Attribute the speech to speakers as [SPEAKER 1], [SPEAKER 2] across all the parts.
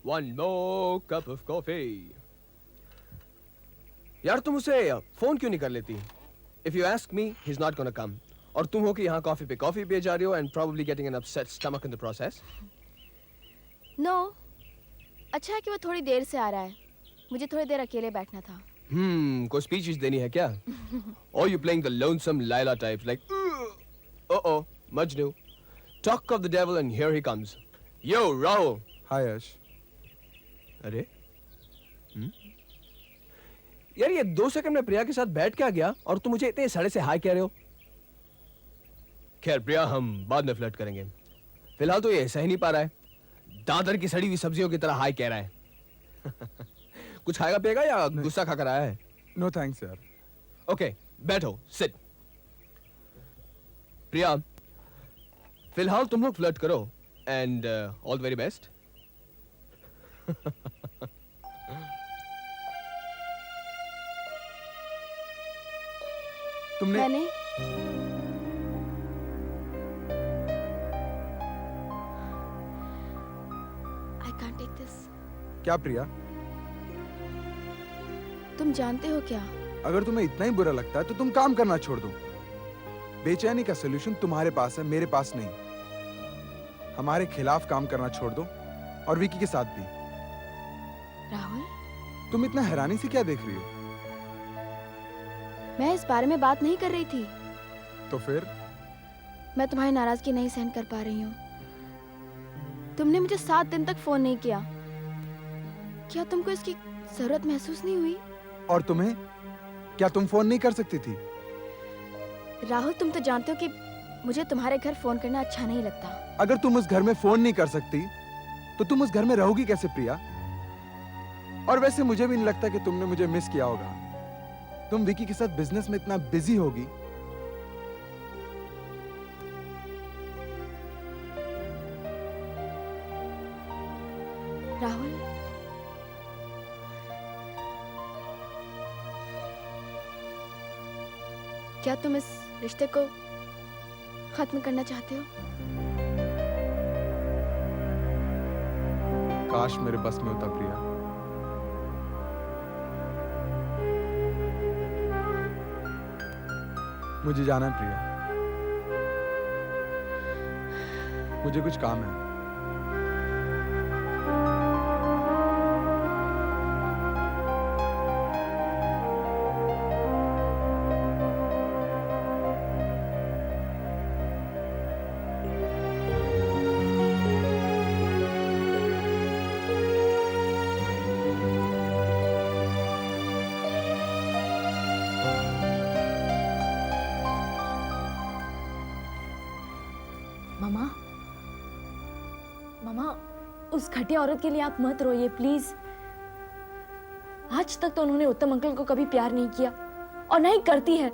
[SPEAKER 1] One more cup of coffee. यार तुम उसे फोन क्यों नहीं कर लेती? If you ask me, he's not gonna come. और तुम हो कि यहाँ कॉफी पे कॉफी पिए जा रही हो and probably getting an upset stomach in the process.
[SPEAKER 2] No. अच्छा है कि वो थोड़ी देर से आ रहा है. मुझे थोड़ी देर अकेले बैठना था.
[SPEAKER 1] कोई स्पीच देनी है क्या? Or you playing the lonesome Laila type like, uh-oh, Majnu. Talk of the devil and here he comes. Yo, Rahul.
[SPEAKER 3] Hi, Ash.
[SPEAKER 1] अरे? यार ये 2 सेकंड में प्रिया के साथ बैठ क्या गया और तुम मुझे इतने सड़े से हाय कह रहे हो? खैर प्रिया हम बाद में फ्लर्ट करेंगे. फिलहाल तो ये सह नहीं पा रहा है. दादर की सड़ी हुई सब्जियों की तरह हाय कह रहा है. कुछ खाएगा पिएगा या गुस्सा खाकर आया है?
[SPEAKER 3] No thanks यार.
[SPEAKER 1] ओके, बैठो, सिट. प्रिया, फिलहाल तुम लोग फ्लर्ट करो and all the very best.
[SPEAKER 3] तुमने
[SPEAKER 2] मैंने I can't take this.
[SPEAKER 3] क्या प्रिया?
[SPEAKER 2] तुम जानते हो क्या?
[SPEAKER 3] अगर तुम्हें इतना ही बुरा लगता है तो तुम काम करना छोड़ दो. बेचैनी का सलूशन तुम्हारे पास है, मेरे पास नहीं. हमारे खिलाफ काम करना छोड़ दो और विकी के साथ भी.
[SPEAKER 2] राहुल,
[SPEAKER 3] तुम इतना हैरानी से क्या देख रही हो?
[SPEAKER 2] मैं इस बारे में बात नहीं कर रही थी.
[SPEAKER 3] तो फिर?
[SPEAKER 2] मैं तुम्हारी नाराजगी नहीं सहन कर पा रही हूँ. तुमने मुझे 7 दिन तक फोन नहीं किया. क्या तुमको इसकी जरूरत महसूस नहीं हुई?
[SPEAKER 3] और तुम्हें? क्या तुम फोन नहीं कर सकती थी?
[SPEAKER 2] राहुल, तुम तो जानते हो कि मुझे तुम्हारे घर फोन करना अच्छा नहीं लगता.
[SPEAKER 3] अगर तुम उस घर में फोन नहीं कर सकती तो तुम उस घर में रहोगी कैसे प्रिया? और वैसे मुझे भी नहीं लगता कि तुमने मुझे मिस किया होगा. तुम विकी के साथ बिजनेस में इतना बिजी होगी.
[SPEAKER 2] राहुल, क्या तुम इस रिश्ते को खत्म करना चाहते हो?
[SPEAKER 3] काश मेरे बस में होता प्रिया. मुझे जाना है प्रिया. मुझे कुछ काम है.
[SPEAKER 4] मामा, उस घटिया औरत के लिए आप मत रोइए प्लीज. आज तक तो उन्होंने उत्तम अंकल को कभी प्यार नहीं किया और ना ही करती है.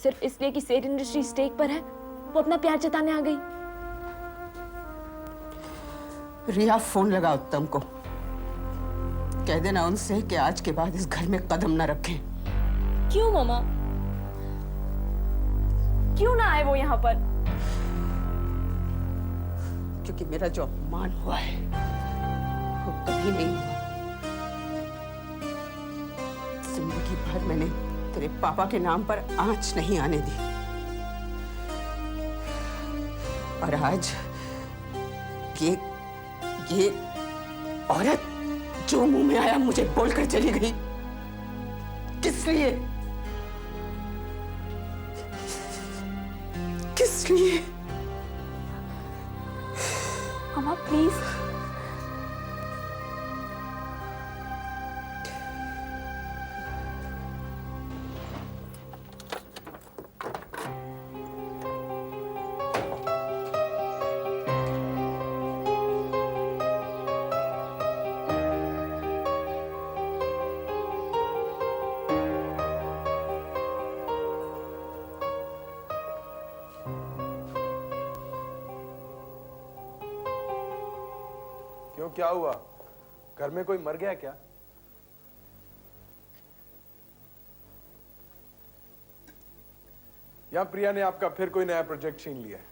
[SPEAKER 4] सिर्फ इसलिए कि सेठ इंडस्ट्री स्टेक पर है वो अपना प्यार जताने आ गई.
[SPEAKER 5] रिया, फोन लगा उत्तम को. कह देना उनसे कि आज के बाद इस घर में कदम न रखें.
[SPEAKER 4] क्यों मामा? क्यों ना आए वो यहाँ पर?
[SPEAKER 5] क्योंकि मेरा जो अपमान हुआ है वो कभी नहीं हुआ. जिंदगी भर मैंने तेरे पापा के नाम पर आंच नहीं आने दी. और आज ये औरत जो मुंह में आया मुझे बोलकर चली गई. किस लिए? किस लिए?
[SPEAKER 4] मामा प्लीज.
[SPEAKER 3] क्यों, क्या हुआ? घर में कोई मर गया क्या? या प्रिया ने आपका फिर कोई नया प्रोजेक्ट छीन लिया है?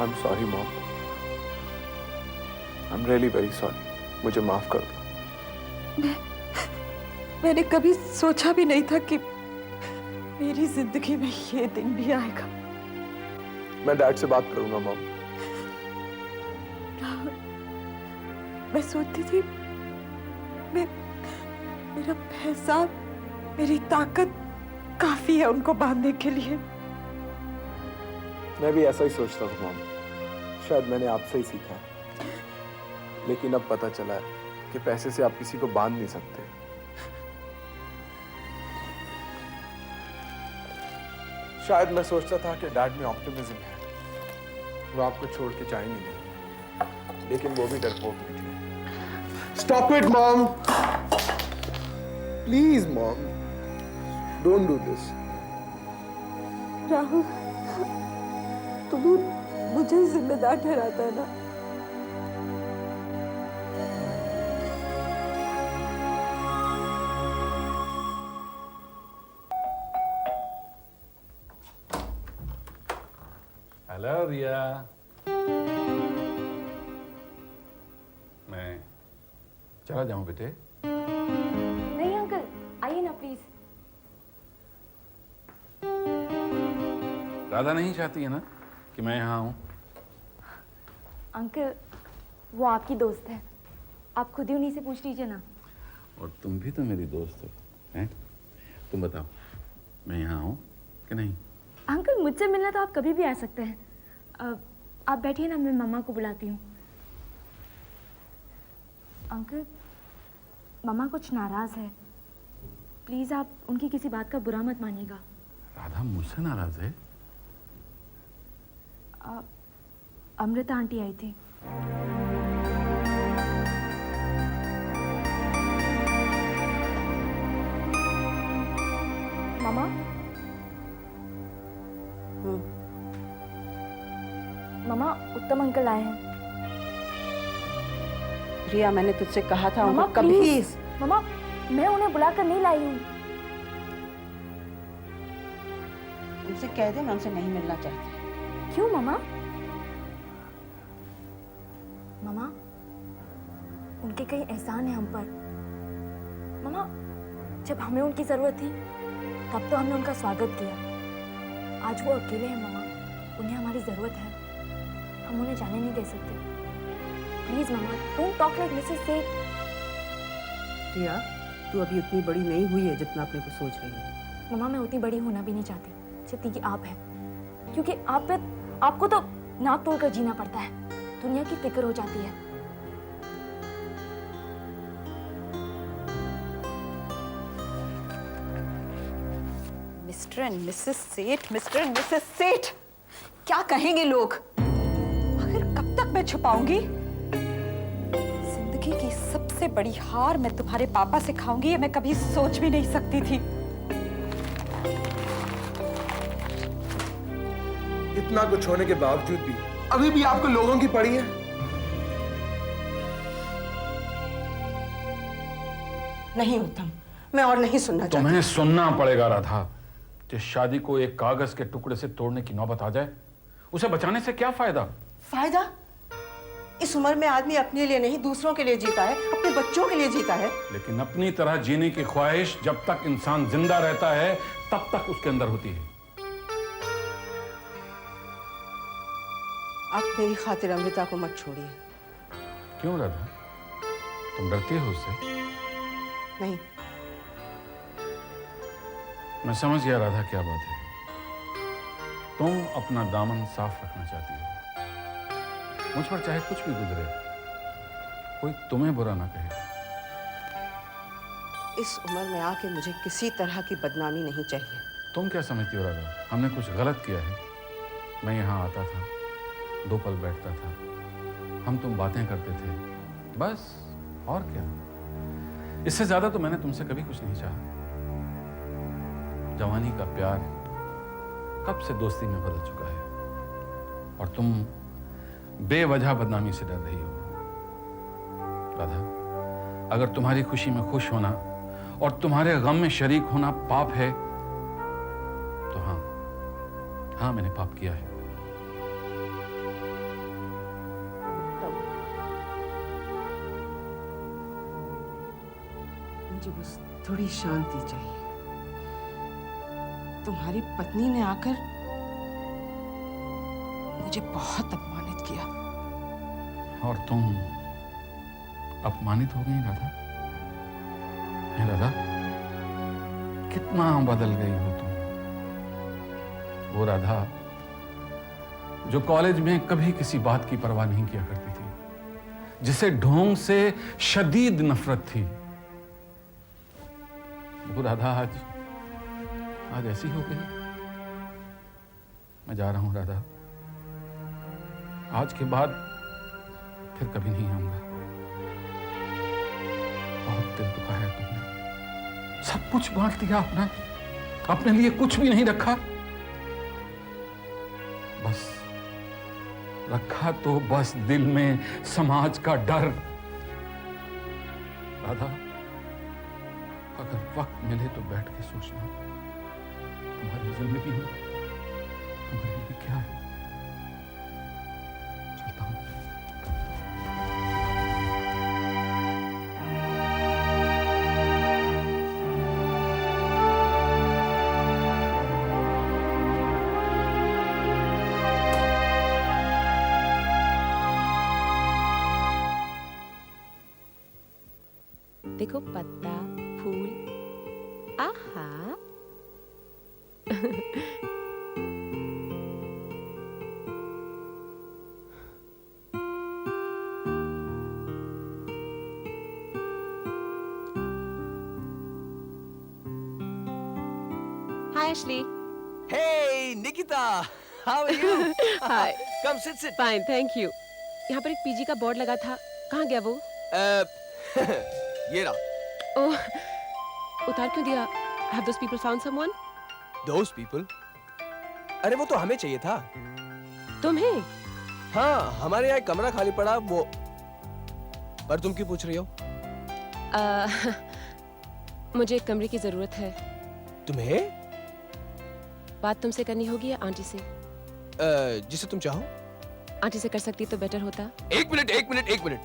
[SPEAKER 3] I am sorry mom, I am really very sorry, मुझे माफ कर दो।
[SPEAKER 5] मैंने कभी सोचा भी नहीं था कि मेरी जिंदगी में ये दिन भी आएगा।
[SPEAKER 3] मैं डैड से बात करूंगा मॉम।
[SPEAKER 5] मैं सोचती थी मेरा पैसा, मेरी ताकत काफी है उनको बांधने के लिए।
[SPEAKER 3] मैं भी ऐसा ही सोचता था मॉम, शायद मैंने आपसे ही सीखा है, लेकिन अब पता चला है कि पैसे से आप किसी को बांध नहीं सकते। शायद मैं सोचता था कि डैड में ऑप्टिमिज्म है, वो आपको छोड़ के जाएंगे नहीं, लेकिन वो भी डरपोक निकले। Stop it mom, please mom, don't do this.
[SPEAKER 5] Rahul, तुम मुझे जिम्मेदार ठहराता है ना?
[SPEAKER 6] हेलो रिया, मैं चला जाऊं बेटे?
[SPEAKER 4] नहीं अंकल, आइए ना प्लीज।
[SPEAKER 6] राधा नहीं चाहती है ना कि मैं यहाँ आऊं?
[SPEAKER 4] अंकल, वो आपकी दोस्त है, आप खुद ही उन्हीं से पूछ लीजिए ना।
[SPEAKER 6] और तुम भी तो मेरी दोस्त हो, हैं? तुम बताओ, मैं यहाँ आऊं कि नहीं?
[SPEAKER 4] अंकल, मुझसे मिलना तो आप कभी भी आ सकते हैं। आप बैठिए ना, मैं मम्मा को बुलाती हूँ। अंकल, मम्मा कुछ नाराज है, प्लीज आप उनकी किसी बात का बुरा मत मानिएगा।
[SPEAKER 6] राधा मुझसे नाराज है?
[SPEAKER 4] अमृता आंटी आई थी। मामा, मामा, उत्तम अंकल आए हैं।
[SPEAKER 5] रिया, मैंने तुझसे कहा था
[SPEAKER 4] मामा
[SPEAKER 5] उनको कभी।
[SPEAKER 4] प्लीज, मामा, मैं उन्हें बुलाकर नहीं लाई हूँ।
[SPEAKER 5] उनसे कह दे मैं उनसे नहीं मिलना चाहती।
[SPEAKER 4] क्यों मामा? मामा, उनके कई एहसान है हम पर। मामा, जब हमें उनकी जरूरत थी तब तो हमने उनका स्वागत किया। आज वो अकेले हैं मामा, उन्हें हमारी जरूरत है, हम उन्हें जाने नहीं दे सकते। Please mama, don't talk like Mrs सेठ।
[SPEAKER 5] रिया, तू अभी उतनी बड़ी नहीं हुई है जितना अपने को सोच रही है।
[SPEAKER 4] मामा, मैं उतनी बड़ी होना भी नहीं चाहती जितनी कि आप हैं, क्योंकि आपको तो नाक तोड़कर जीना पड़ता है, दुनिया की फिक्र हो जाती है।
[SPEAKER 5] मिस्टर एंड मिसेस सेठ, मिस्टर एंड मिसेस सेठ, क्या कहेंगे लोग? आखिर कब तक मैं छुपाऊंगी? जिंदगी की सबसे बड़ी हार मैं तुम्हारे पापा से खाऊंगी, ये मैं कभी सोच भी नहीं सकती थी।
[SPEAKER 3] इतना कुछ होने के बावजूद भी अभी भी आपको लोगों की पड़ी है।
[SPEAKER 5] नहीं उत्तम, मैं और नहीं सुनना चाहती।
[SPEAKER 6] तुम्हें सुनना पड़ेगा राधा। जिस शादी को एक कागज के टुकड़े से तोड़ने की नौबत आ जाए, उसे बचाने से क्या फायदा?
[SPEAKER 5] फायदा? इस उम्र में आदमी अपने लिए नहीं दूसरों के लिए जीता है, अपने बच्चों के लिए जीता है।
[SPEAKER 6] लेकिन अपनी तरह जीने की ख्वाहिश जब तक इंसान जिंदा रहता है तब तक उसके अंदर होती है।
[SPEAKER 5] आप मेरी खातिर अमृता को मत छोड़िए।
[SPEAKER 6] क्यों राधा, तुम डरती हो उससे?
[SPEAKER 5] नहीं।
[SPEAKER 6] मैं समझ गया राधा क्या बात है। तुम अपना दामन साफ रखना चाहती हो। मुझ पर चाहे कुछ भी गुजरे, कोई तुम्हें बुरा ना कहे।
[SPEAKER 5] इस उम्र में आके मुझे किसी तरह की बदनामी नहीं चाहिए।
[SPEAKER 6] तुम क्या समझती हो राधा, हमने कुछ गलत किया है? मैं यहाँ आता था, 2 पल बैठता था, हम तुम बातें करते थे, बस, और क्या। इससे ज्यादा तो मैंने तुमसे कभी कुछ नहीं चाहा। जवानी का प्यार कब से दोस्ती में बदल चुका है, और तुम बेवजह बदनामी से डर रही हो। राधा, अगर तुम्हारी खुशी में खुश होना और तुम्हारे गम में शरीक होना पाप है, तो हाँ, मैंने पाप किया है।
[SPEAKER 7] मुझे बस थोड़ी शांति चाहिए। तुम्हारी पत्नी ने आकर मुझे बहुत अपमानित किया।
[SPEAKER 6] और तुम अपमानित हो गई राधा? हैं राधा, कितना बदल गई हो तुम। वो राधा जो कॉलेज में कभी किसी बात की परवाह नहीं किया करती थी, जिसे ढोंग से शदीद नफरत थी, वो राधा आज ऐसी हो गई। मैं जा रहा हूं राधा, आज के बाद फिर कभी नहीं आऊंगा। बहुत दिल दुखा है तुमने, सब कुछ बांट दिया अपना, अपने लिए कुछ भी नहीं रखा। बस रखा तो बस दिल में समाज का डर। राधा, अगर वक्त मिले तो बैठ के सोचना, तुम्हारी जिंदगी में तुम्हारे लिए क्या है। चलता हूं।
[SPEAKER 8] देखो पत्ता, फूल, आहा। Hi Ashley.
[SPEAKER 1] Hey, Nikita! How are you?
[SPEAKER 8] Hi.
[SPEAKER 1] Come sit.
[SPEAKER 8] Fine, thank you. यहाँ पर एक पीजी का बोर्ड लगा था, कहाँ गया वो?
[SPEAKER 1] ये रहा।
[SPEAKER 8] ओह, उतार क्यों दिया? Have those people found someone?
[SPEAKER 1] Those people? अरे वो तो हमें चाहिए था।
[SPEAKER 8] तुम्हें?
[SPEAKER 1] हाँ, हमारे यहाँ एक कमरा खाली पड़ा वो। पर तुम क्यों पूछ रही हो?
[SPEAKER 8] मुझे एक कमरे की जरूरत है।
[SPEAKER 1] तुम्हें?
[SPEAKER 8] बात तुमसे करनी होगी या आंटी से?
[SPEAKER 1] जिसे तुम चाहो।
[SPEAKER 8] आंटी से कर सकती तो बेटर होता।
[SPEAKER 1] एक मिनट।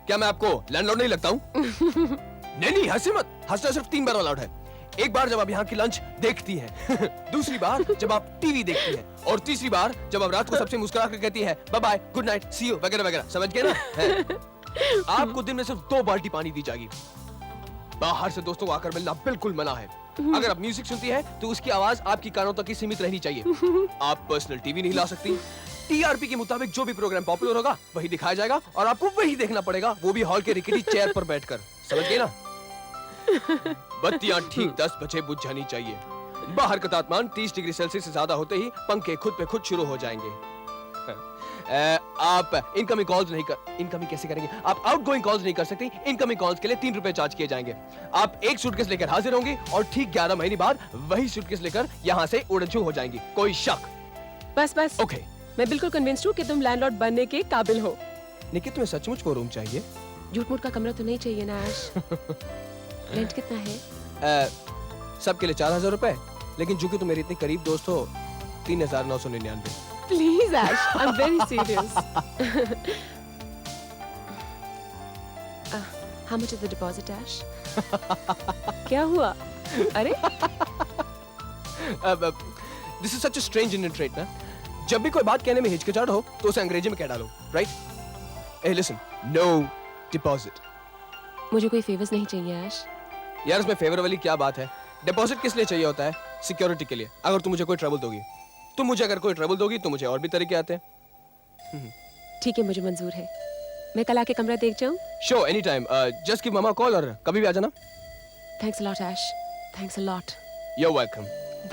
[SPEAKER 1] क्या मैं आपको लैंडलॉर्ड नहीं लगता हूँ? नहीं, हंसी मत। हंसना सिर्फ 3 बार अलाउड है। एक बार जब आप यहाँ की लंच देखती हैं, दूसरी बार जब आप टीवी देखती हैं, और तीसरी बार जब आप रात को सबसे मुस्कुरा कर कहती है bye bye, good night, see you वगैरह वगैरह। समझ गए ना? आपको दिन में सिर्फ 2 बाल्टी पानी दी जाएगी। बाहर से दोस्तों को आकर मिलना बिल्कुल मना है। अगर आप म्यूजिक सुनती है तो उसकी आवाज आपकी कानों तक ही सीमित रहनी चाहिए। आप पर्सनल टीवी नहीं ला सकती। टीआरपी के मुताबिक जो भी प्रोग्राम पॉपुलर होगा वही दिखाया जाएगा और आपको वही देखना पड़ेगा, वो भी हॉल के रिकटी चेयर पर बैठकर। समझ गए ना? बत्तियां ठीक 10 बजे बुझ जानी चाहिए। बाहर का तापमान 30 डिग्री सेल्सियस से ज्यादा होते ही पंखे खुद पे खुद शुरू हो जाएंगे। आप इनकमिंग कॉल्स नहीं कर, इनकमिंग कैसे करेंगे? आप आउटगोइंग कॉल्स नहीं कर सकती। इनकमिंग कॉल्स के लिए 3 रुपए चार्ज किए जाएंगे। आप एक सूटकेस लेकर हाजिर होंगी और ठीक 11 महीने बाद वही सूटकेस लेकर यहाँ से उड़नछू हो जाएंगी। कोई शक?
[SPEAKER 8] बस।
[SPEAKER 1] ओके।
[SPEAKER 8] मैं बिल्कुल कन्विंस्ड हूँ कि तुम लैंडलॉर्ड बनने के काबिल हो।
[SPEAKER 1] निकी, तुम्हें सचमुच वो रूम चाहिए?
[SPEAKER 8] झूठ मूठ का कमरा तो नहीं चाहिए ना ऐश? रेंट कितना है?
[SPEAKER 1] सबके लिए 4000 रुपए, लेकिन चूंकि तुम मेरी इतनी करीब दोस्त हो, 3999।
[SPEAKER 8] Please Ash, I am very serious. How much is the deposit Ash? क्या हुआ? अरे
[SPEAKER 1] this is such a strange Indian trait ना। जब भी कोई बात कहने में हिचकिचाहट हो तो उसे अंग्रेजी में कह डालो, राइट? ए लिसन, नो डिपॉजिट।
[SPEAKER 8] मुझे कोई फेवर्स नहीं चाहिए ऐश।
[SPEAKER 1] यार, इसमें फेवर वाली क्या बात है? डिपॉजिट किस लिए चाहिए होता है? सिक्योरिटी के लिए। अगर तुम मुझे कोई ट्रबल दोगी, तुम मुझे अगर कोई ट्रबल दोगी तो मुझे और भी तरीके आते हैं।
[SPEAKER 8] ठीक है, मुझे मंजूर है। मैं कल आके कमरा देख जाऊं?
[SPEAKER 1] Sure, any time. Just give mama call और कभी भी आ जाना।
[SPEAKER 8] Thanks a lot Ash, thanks a lot.
[SPEAKER 1] You are welcome.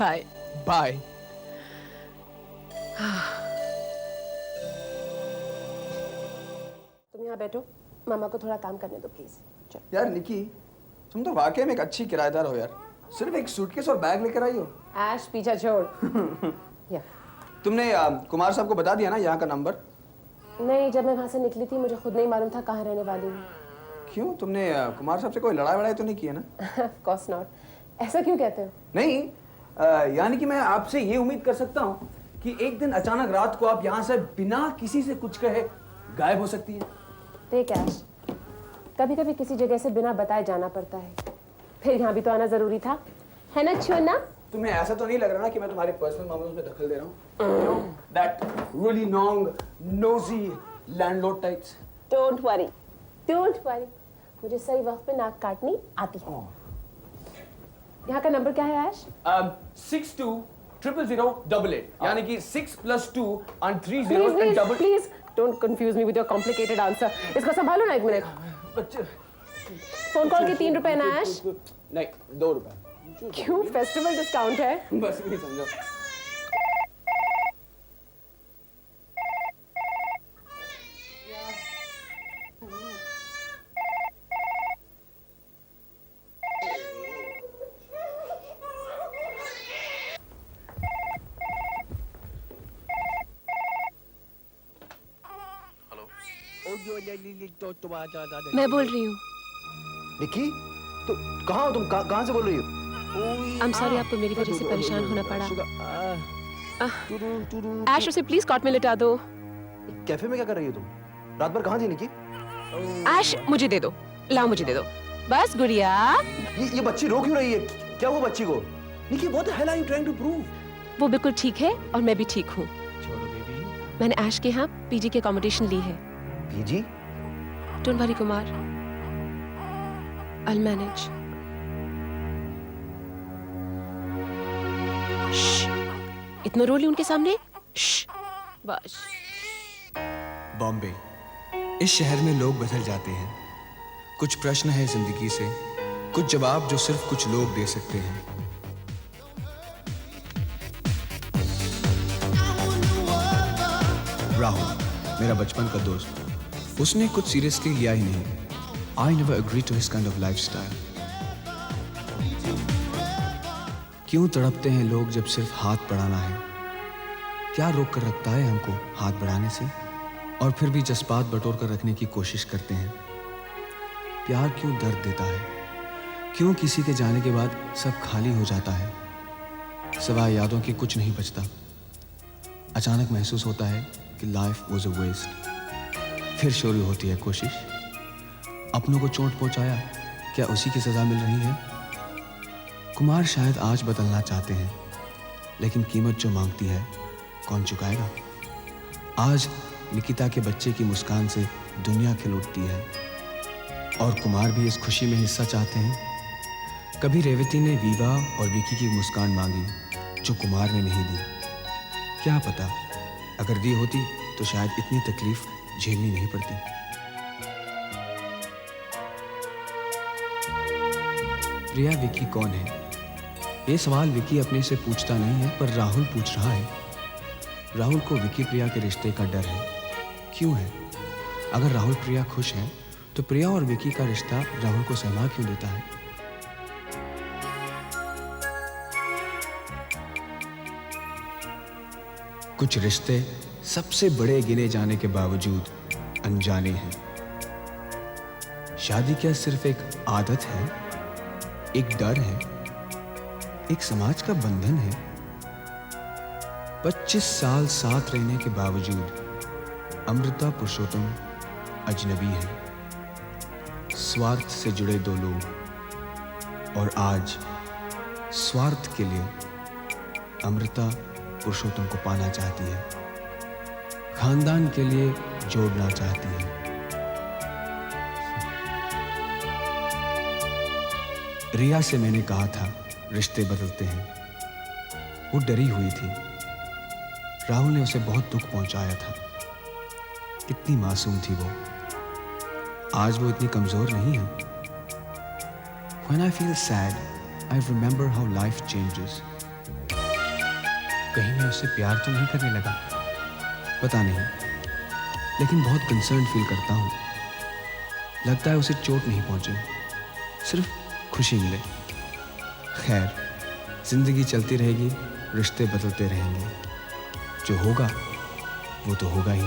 [SPEAKER 8] Bye
[SPEAKER 1] bye.
[SPEAKER 8] तुम यहाँ बैठो, मामा को थोड़ा काम करने दो प्लीज। चलो।
[SPEAKER 3] यार निकी, तुम तो वाकई में एक अच्छी किराएदार हो यार। सिर्फ एक सूटकेस और बैग लेकर आई हो।
[SPEAKER 8] ऐश पीछा छोड़। या
[SPEAKER 3] तुमने कुमार साहब को बता दिया ना यहाँ का नंबर?
[SPEAKER 8] नहीं, जब मैं वहाँ से निकली थी मुझे खुद नहीं मालूम था कहाँ रहने वाली हूँ।
[SPEAKER 3] क्यों, तुमने कुमार साहब से कोई लड़ाई वड़ाई तो नहीं की है ना?
[SPEAKER 8] Of course not. ऐसा क्यों कहते हो?
[SPEAKER 3] नहीं, यानी कि मैं आपसे ये उम्मीद कर सकता हूँ कि एक दिन अचानक रात को आप यहाँ से बिना किसी से कुछ कहे गायब हो सकती हैं।
[SPEAKER 8] देख ऐश, कभी कभी किसी जगह से बिना बताए जाना पड़ता है। फिर यहाँ भी तो आना जरूरी था, है ना चुन्ना?
[SPEAKER 9] तुम्हें ऐसा तो नहीं लग रहा ना कि मैं तुम्हारे पर्सनल मामलों में दखल दे रहा हूँ? That really nosy landlord types.
[SPEAKER 8] Don't worry, मुझे सही वक्त पे नाक काटनी आती है। यहाँ का नंबर क्या है ऐश?
[SPEAKER 1] 62000088 यानी कि 6 + 2 and 3 zeros and double.
[SPEAKER 8] Please don't confuse me with your complicated answer. इसको संभालो ना 1 मिनट। फोन कॉल के 3 रुपए ना ऐश?
[SPEAKER 9] नहीं, 2 रुपए।
[SPEAKER 8] क्यों, फेस्टिवल डिस्काउंट है।
[SPEAKER 9] बस नहीं समझो।
[SPEAKER 8] मैं बोल रही हूँ।
[SPEAKER 10] निकी, तो कहाँ हो तुम? कहाँ से बोल रही हो?
[SPEAKER 8] I'm sorry आपको मेरी वजह से परेशान होना पड़ा। ऐश उसे प्लीज कॉट में लिटा दो।
[SPEAKER 10] कैफे में क्या कर रही हो तुम? रात भर कहाँ थी निकी?
[SPEAKER 8] ऐश मुझे दे दो, लाओ मुझे दे दो। बस गुड़िया।
[SPEAKER 10] ये बच्ची रो क्यों रही है? क्या हुआ बच्ची को? निकी, what the hell are you trying to prove?
[SPEAKER 8] वो बिल्कुल ठीक है और मैं भी ठीक हूँ।
[SPEAKER 10] छोड़ो बेबी।
[SPEAKER 8] मैंने ऐश के यहाँ पीजी की अकोमोडेशन ली है।
[SPEAKER 10] PG?
[SPEAKER 8] Don't worry Kumar, I'll manage. इतना रो ली उनके सामने? बस।
[SPEAKER 11] बॉम्बे, इस शहर में लोग बदल जाते हैं। कुछ प्रश्न है जिंदगी से, कुछ जवाब जो सिर्फ कुछ लोग दे सकते हैं। राहुल, मेरा बचपन का दोस्त, उसने कुछ सीरियसली लिया ही नहीं। I never agreed to his kind of lifestyle. क्यों तड़पते हैं लोग जब सिर्फ हाथ बढ़ाना है? क्या रोक कर रखता है हमको हाथ बढ़ाने से? और फिर भी जज्बात बटोर कर रखने की कोशिश करते हैं। प्यार क्यों दर्द देता है? क्यों किसी के जाने के बाद सब खाली हो जाता है? सिवाय यादों के कुछ नहीं बचता। अचानक महसूस होता है कि लाइफ वॉज अ वेस्ट। फिर शुरू होती है कोशिश। अपनों को चोट पहुंचाया, क्या उसी की सजा मिल रही है? कुमार शायद आज बदलना चाहते हैं, लेकिन कीमत जो मांगती है कौन चुकाएगा? आज निकिता के बच्चे की मुस्कान से दुनिया खिल उठती है और कुमार भी इस खुशी में हिस्सा चाहते हैं। कभी रेवती ने वीवा और विकी की मुस्कान मांगी जो कुमार ने नहीं दी। क्या पता, अगर दी होती तो शायद इतनी तकलीफ झेलनी नहीं पड़ती। प्रिया विकी कौन है? ये सवाल विकी अपने से पूछता नहीं है, पर राहुल पूछ रहा है। राहुल को विकी प्रिया के रिश्ते का डर है। क्यों है? अगर राहुल प्रिया खुश है तो प्रिया और विकी का रिश्ता राहुल को सहमा क्यों देता है? कुछ रिश्ते सबसे बड़े गिने जाने के बावजूद अनजाने हैं। शादी क्या सिर्फ एक आदत है, एक डर है, एक समाज का बंधन है? 25 साल साथ रहने के बावजूद अमृता पुरुषोत्तम अजनबी है। स्वार्थ से जुड़े दो लोग, और आज स्वार्थ के लिए अमृता पुरुषोत्तम को पाना चाहती है, खानदान के लिए जोड़ना चाहती है। रिया से मैंने कहा था रिश्ते बदलते हैं। वो डरी हुई थी। राहुल ने उसे बहुत दुख पहुंचाया था। कितनी मासूम थी वो। आज वो इतनी कमजोर नहीं है। When I feel sad, I remember how life changes. कहीं मैं उससे प्यार तो नहीं करने लगा? पता नहीं, लेकिन बहुत कंसर्न फील करता हूँ। लगता है उसे चोट नहीं पहुंचे, सिर्फ खुशी मिले। खैर, जिंदगी चलती रहेगी, रिश्ते बदलते रहेंगे। जो होगा वो तो होगा ही।